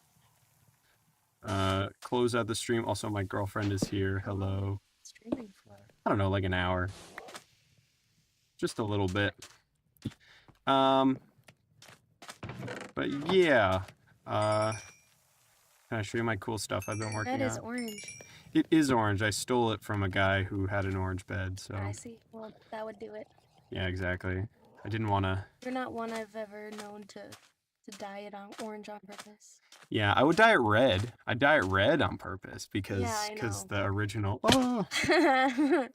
close out the stream. Also, my girlfriend is here. Hello. Streaming for? I don't know, like an hour. Just a little bit. But yeah. Can I show you my cool stuff I've been working on? That is orange. It is orange. I stole it from a guy who had an orange bed, so. I see. Well, that would do it. Yeah, exactly. I didn't want to. You're not one I've ever known to dye it on orange on purpose. Yeah, I would dye it red. I'd dye it red on purpose because Yeah, I know. the original. Oh!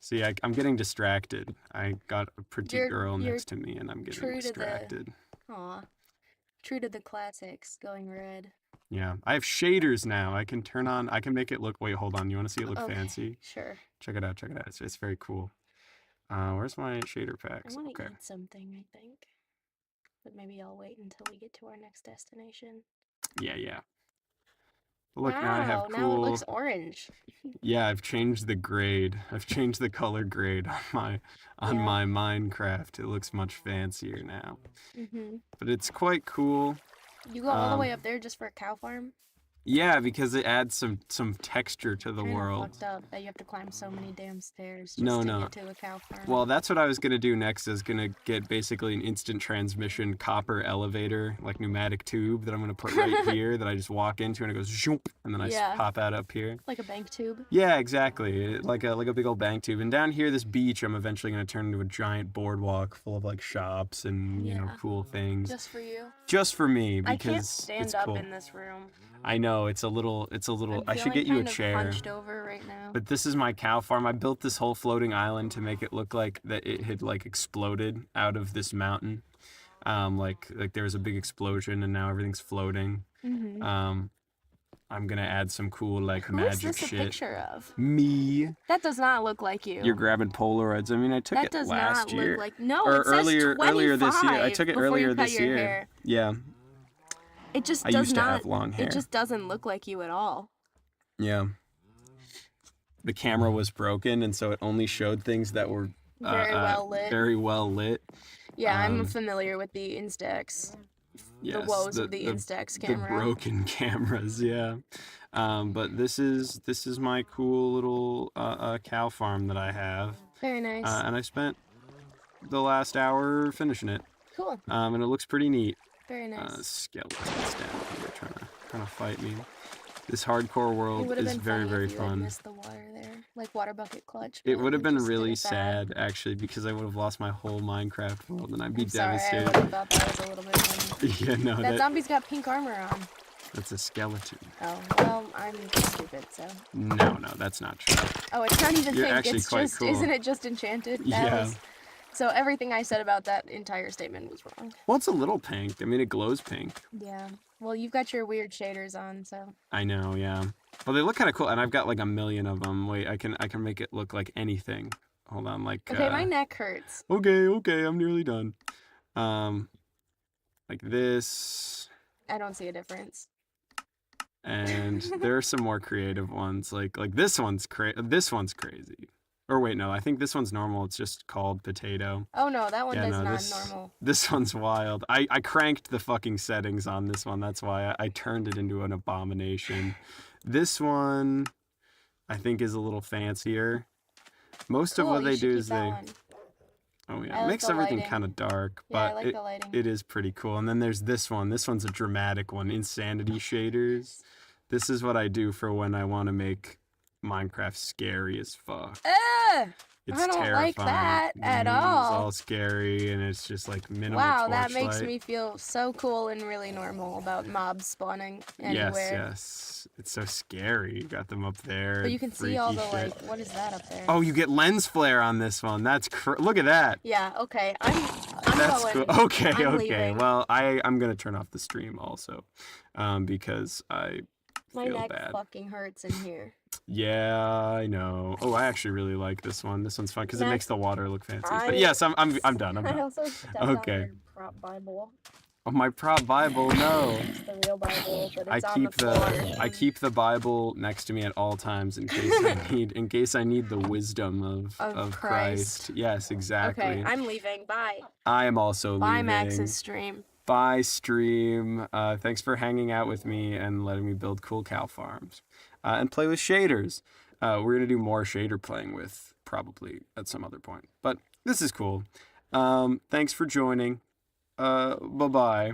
See, I'm getting distracted. I got a pretty You're- girl you're next to me, and I'm getting true to the- distracted. Aw. True to the classics, going red. Yeah, I have shaders now. I can turn on. I can make it look. Wait, hold on. You want to see it look Okay, fancy? Sure. Check it out. Check it out. It's very cool. Where's my shader I packs? want to Okay. eat something, I think. But maybe I'll wait until we get to our next destination. Yeah. Look, wow, now I have now it cool. looks orange. Yeah, I've changed the grade. I've changed the color grade on Yeah. my Minecraft. It looks much fancier now. Mm-hmm. But it's quite cool. You go all the Um, way up there just for a cow farm? Yeah, because it adds some texture to the Kinda world. fucked up that you have to climb so many damn stairs just No, to no. get to a cow farm. Well, that's what I was gonna do next. Is gonna get basically an instant transmission copper elevator, like pneumatic tube that I'm gonna put right here that I just walk into and it goes zoom, and then I Yeah. pop out up here. Like a bank tube. Yeah, exactly. Like a big old bank tube. And down here, this beach, I'm eventually gonna turn into a giant boardwalk full of like shops and Yeah. cool things. Just for you. Just for me I because can't stand it's up cool. in this room. I know it's a little. I'm I should feeling get you a kind of chair. Hunched over right now. But this is my cow farm. I built this whole floating island to make it look like that it had like exploded out of this mountain. Like there was a big explosion and now everything's floating. Mm-hmm. I'm gonna add some cool like Who is magic this a shit. picture of? Me. That does not look like you. You're grabbing Polaroids. I mean, I took that it does last not year. look like no. Or It says earlier this year. I 25 took it before earlier you cut this your year. Hair. Yeah. It just I does used to not. have long hair. It just doesn't look like you at all. Yeah. The camera was broken, and so it only showed things that were Very well lit. Very well lit. Yeah, I'm um, familiar with the Instax. Yes, the woes of the Instax camera. The broken cameras, yeah. But this is my cool little cow farm that I have, Very nice. and I spent the last hour finishing it. Cool. And it looks pretty neat. Very nice. Skeletons down here trying to fight me. This hardcore It world would have is been very funny very if you had fun. missed the water there, like water bucket clutch. It but would have you been just did really it bad. sad actually because I would have lost my whole Minecraft world and I'd be I'm sorry, I devastated. would have thought that was a little bit funny. Yeah, no, That zombie's got pink armor on. that's a skeleton. Oh, well, I'm stupid, so. No, that's not true. Oh, it's not even You're pink. actually It's quite just, cool. isn't it just enchanted? Yeah. So everything I said about that entire statement was wrong. Well, it's a little pink. I mean, it glows pink. Yeah. Well, you've got your weird shaders on, so. I know, yeah. Well, they look kind of cool, and I've got like a million of them. Wait, I can make it look like anything. Hold on, like. Okay, my neck hurts. Okay, I'm nearly done. Like this, I don't see a difference. and there are some more creative ones. Like this one's crazy. Or wait, no, I think this one's normal. It's just called potato. Oh no, that one Yeah, is no, not this- normal. This one's wild. I cranked the fucking settings on this one. That's why I turned it into an abomination. This one, I think, is a little fancier. Most of Cool, what you they should do keep is that they. one. Oh I yeah, it like makes the everything lighting. kind of dark, Yeah, I but like the lighting. it is pretty cool. And then there's this one. This one's a dramatic one. Insanity shaders. This is what I do for when I want to make Minecraft scary as fuck. It's I don't terrifying. like that at It's all. all scary and it's just like minimal Wow, that makes torchlight. me feel so cool and really normal about mobs spawning anywhere. Yes. It's so scary. You got them up there. But you can see all the freaky shit. like, what is that up there? Oh, you get lens flare on this one. That's look at that. Yeah. Okay. I'm That's going. cool. Okay, I'm okay. leaving. Well, I'm gonna turn off the stream also, because I My feel neck bad. fucking hurts in here. Yeah, I know. Oh, I actually really like this one. This one's fun because it Next, makes the water look fancy. I- But yes, I'm done. I'm I done. also stepped Okay. on your prop Bible. Oh, my prop Bible, no. It's the real Bible, but I it's on the keep floor. I keep the Bible next to me at all times in case I need the wisdom of Christ. Yes, exactly. Okay, I'm leaving. Bye. I am also Bye, leaving. Max's stream. Bye, stream. Thanks for hanging out with me and letting me build cool cow farms and play with shaders. We're gonna do more shader playing with probably at some other point, but this is cool. Thanks for joining. Bye bye.